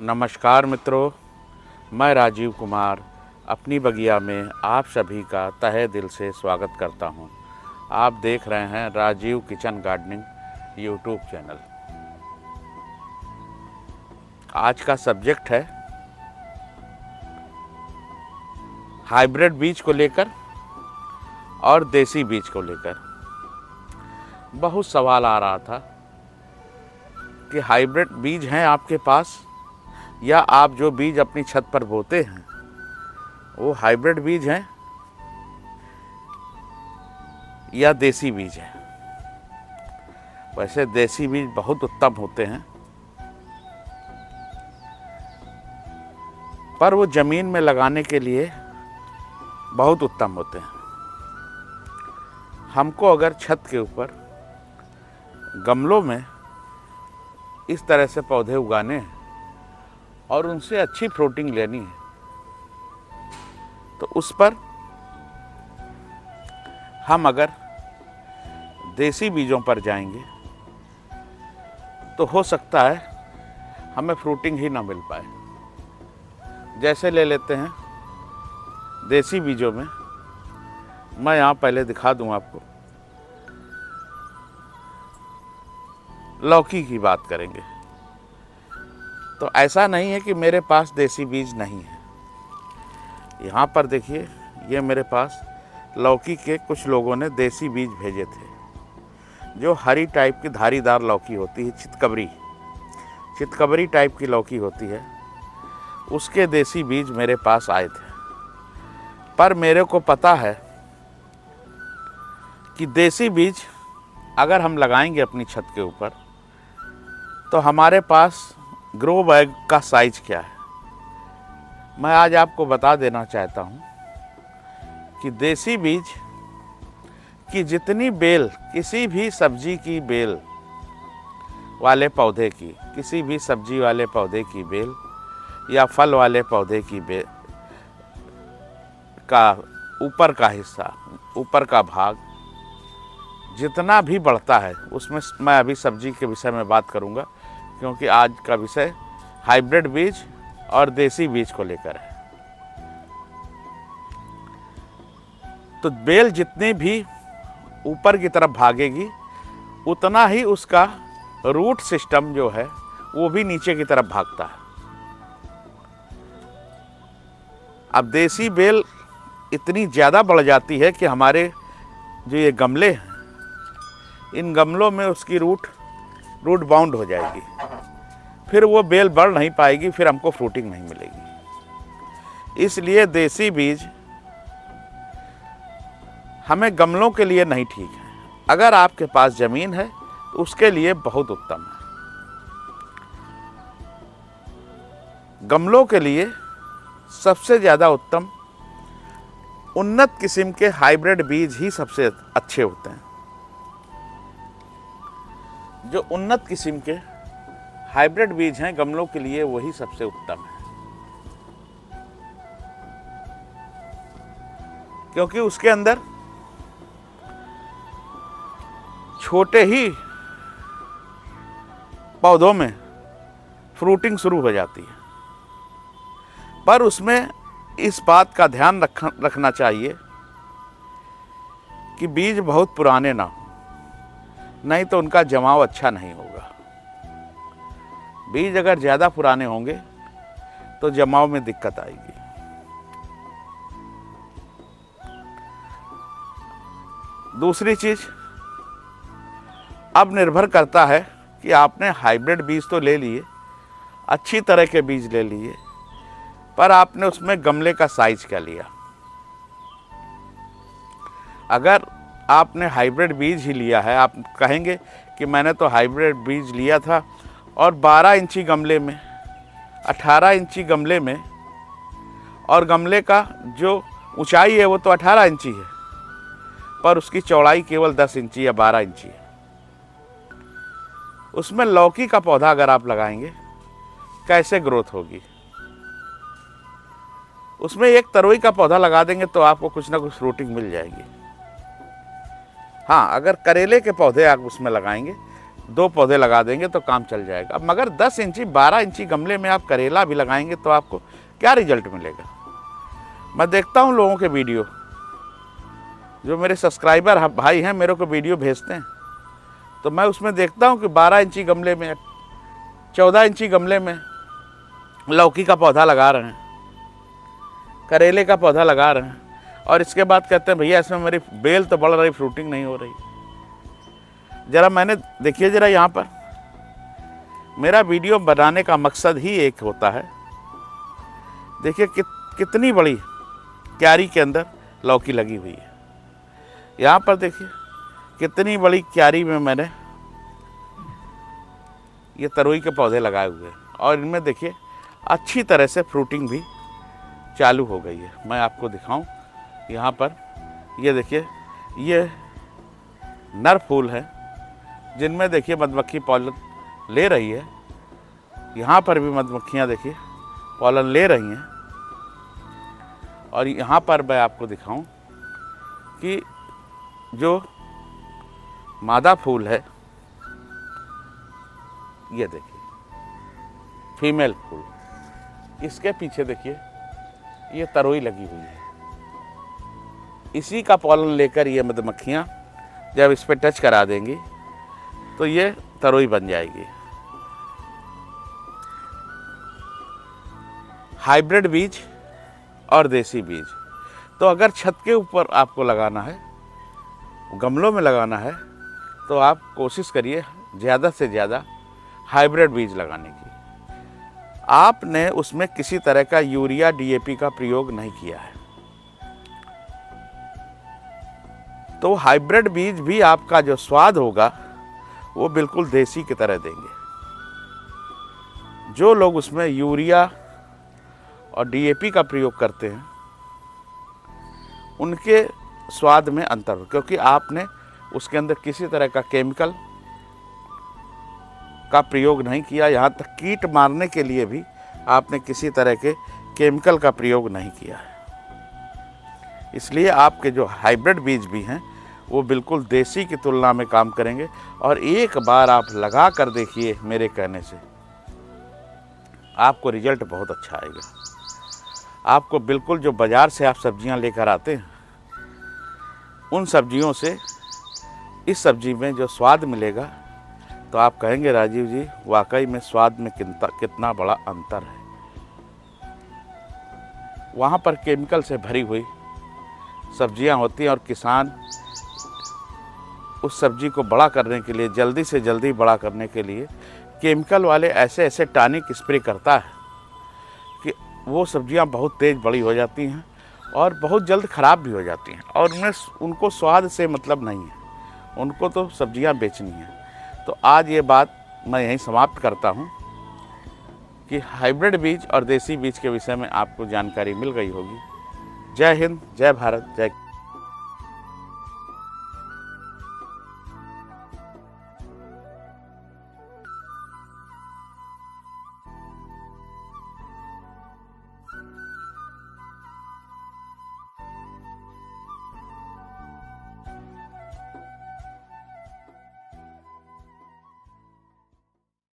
नमस्कार मित्रों, मैं राजीव कुमार अपनी बगिया में आप सभी का तहे दिल से स्वागत करता हूं। आप देख रहे हैं Rajeev kitchen gardening YouTube channel. आज का सब्जेक्ट है हाइब्रिड बीज को लेकर और देसी बीज को लेकर। बहुत सवाल आ रहा था कि हाइब्रिड बीज हैं आपके पास, या आप जो बीज अपनी छत पर बोते हैं वो हाइब्रिड बीज हैं या देसी बीज हैं। वैसे देसी बीज बहुत उत्तम होते हैं, पर वो ज़मीन में लगाने के लिए बहुत उत्तम होते हैं। हमको अगर छत के ऊपर गमलों में इस तरह से पौधे उगाने हैं और उनसे अच्छी फ्रूटिंग लेनी है, तो उस पर हम अगर देसी बीजों पर जाएंगे तो हो सकता है हमें फ्रूटिंग ही ना मिल पाए। जैसे ले लेते हैं देसी बीजों में, मैं यहाँ पहले दिखा दूँ आपको। लौकी की बात करेंगे तो ऐसा नहीं है कि मेरे पास देसी बीज नहीं है। यहाँ पर देखिए, ये मेरे पास लौकी के कुछ लोगों ने देसी बीज भेजे थे, जो हरी टाइप की धारीदार लौकी होती है, चितकबरी टाइप की लौकी होती है, उसके देसी बीज मेरे पास आए थे। पर मेरे को पता है कि देसी बीज अगर हम लगाएंगे अपनी छत के ऊपर तो हमारे पास ग्रो बैग का साइज क्या है। मैं आज आपको बता देना चाहता हूँ कि देसी बीज की जितनी बेल, किसी भी सब्जी की बेल वाले पौधे की, किसी भी सब्जी वाले पौधे की बेल या फल वाले पौधे की बेल का ऊपर का हिस्सा, ऊपर का भाग जितना भी बढ़ता है, उसमें मैं अभी सब्जी के विषय में बात करूँगा, क्योंकि आज का विषय हाइब्रिड बीज और देसी बीज को लेकर है। तो बेल जितनी भी ऊपर की तरफ भागेगी, उतना ही उसका रूट सिस्टम जो है वो भी नीचे की तरफ भागता है। अब देसी बेल इतनी ज़्यादा बढ़ जाती है कि हमारे जो ये गमले हैं, इन गमलों में उसकी रूट बाउंड हो जाएगी, फिर वो बेल बढ़ नहीं पाएगी, फिर हमको फ्रूटिंग नहीं मिलेगी। इसलिए देसी बीज हमें गमलों के लिए नहीं ठीक है। अगर आपके पास ज़मीन है तो उसके लिए बहुत उत्तम है। गमलों के लिए सबसे ज़्यादा उत्तम उन्नत किस्म के हाइब्रिड बीज ही सबसे अच्छे होते हैं। जो उन्नत किस्म के हाइब्रिड बीज हैं गमलों के लिए, वही सबसे उत्तम है, क्योंकि उसके अंदर छोटे ही पौधों में फ्रूटिंग शुरू हो जाती है। पर उसमें इस बात का ध्यान रखना चाहिए कि बीज बहुत पुराने ना हो, नहीं तो उनका जमाव अच्छा नहीं होगा। बीज अगर ज़्यादा पुराने होंगे तो जमाव में दिक्कत आएगी। दूसरी चीज़, अब निर्भर करता है कि आपने हाइब्रिड बीज तो ले लिए, अच्छी तरह के बीज ले लिए, पर आपने उसमें गमले का साइज क्या लिया। अगर आपने हाइब्रिड बीज ही लिया है, आप कहेंगे कि मैंने तो हाइब्रिड बीज लिया था और 12 इंची गमले में, 18 इंची गमले में, और गमले का जो ऊंचाई है वो तो 18 इंची है, पर उसकी चौड़ाई केवल 10 इंची या 12 इंची है। उसमें लौकी का पौधा अगर आप लगाएंगे, कैसे ग्रोथ होगी। उसमें एक तरोई का पौधा लगा देंगे तो आपको कुछ ना कुछ फ्रूटिंग मिल जाएगी। हाँ, अगर करेले के पौधे आप उसमें लगाएंगे 2 पौधे लगा देंगे तो काम चल जाएगा। मगर 10 इंची 12 इंची गमले में आप करेला भी लगाएंगे तो आपको क्या रिजल्ट मिलेगा? मैं देखता हूँ लोगों के वीडियो, जो मेरे सब्सक्राइबर भाई हैं मेरे को वीडियो भेजते हैं, तो मैं उसमें देखता हूँ कि 12 इंची गमले में 14 इंची गमले में लौकी का पौधा लगा रहे हैं, करेले का पौधा लगा रहे हैं, और इसके बाद कहते हैं भैया इसमें मेरी बेल तो बढ़ रही, फ्रूटिंग नहीं हो रही। ज़रा मैंने देखिए ज़रा यहाँ पर, मेरा वीडियो बनाने का मकसद ही एक होता है। देखिए कितनी बड़ी क्यारी के अंदर लौकी लगी हुई है। यहाँ पर देखिए कितनी बड़ी क्यारी में मैंने ये तरोई के पौधे लगाए हुए हैं, और इनमें देखिए अच्छी तरह से फ्रूटिंग भी चालू हो गई है। मैं आपको दिखाऊं, यहाँ पर ये देखिए, ये नर फूल है जिनमें देखिए मधुमक्खी पॉलन ले रही है। यहाँ पर भी मधुमक्खियाँ देखिए पॉलन ले रही हैं। और यहाँ पर मैं आपको दिखाऊं कि जो मादा फूल है, ये देखिए फीमेल फूल, इसके पीछे देखिए ये तरोई लगी हुई है। इसी का पॉलन लेकर ये मधुमक्खियाँ जब इस पर टच करा देंगी तो ये तरोई बन जाएगी। हाइब्रिड बीज और देसी बीज, तो अगर छत के ऊपर आपको लगाना है, गमलों में लगाना है, तो आप कोशिश करिए ज़्यादा से ज़्यादा हाइब्रिड बीज लगाने की। आपने उसमें किसी तरह का यूरिया DAP का प्रयोग नहीं किया है, तो हाइब्रिड बीज भी आपका जो स्वाद होगा वो बिल्कुल देसी की तरह देंगे। जो लोग उसमें यूरिया और DAP का प्रयोग करते हैं उनके स्वाद में अंतर हो, क्योंकि आपने उसके अंदर किसी तरह का केमिकल का प्रयोग नहीं किया। यहाँ तक कीट मारने के लिए भी आपने किसी तरह के केमिकल का प्रयोग नहीं किया है। इसलिए आपके जो हाइब्रिड बीज भी हैं वो बिल्कुल देसी की तुलना में काम करेंगे। और एक बार आप लगा कर देखिए, मेरे कहने से आपको रिजल्ट बहुत अच्छा आएगा। आपको बिल्कुल जो बाज़ार से आप सब्जियां लेकर आते हैं, उन सब्जियों से इस सब्जी में जो स्वाद मिलेगा तो आप कहेंगे राजीव जी वाकई में स्वाद में कितना बड़ा अंतर है। वहाँ पर केमिकल से भरी हुई सब्जियां होती हैं और किसान उस सब्जी को बड़ा करने के लिए, जल्दी से जल्दी बड़ा करने के लिए केमिकल वाले ऐसे ऐसे टॉनिक स्प्रे करता है कि वो सब्जियां बहुत तेज़ बड़ी हो जाती हैं और बहुत जल्द ख़राब भी हो जाती हैं, और उनमें उनको स्वाद से मतलब नहीं है, उनको तो सब्जियां बेचनी हैं। तो आज ये बात मैं यहीं समाप्त करता हूं कि हाइब्रिड बीज और देसी बीज के विषय में आपको जानकारी मिल गई होगी। जय हिंद, जय भारत, जय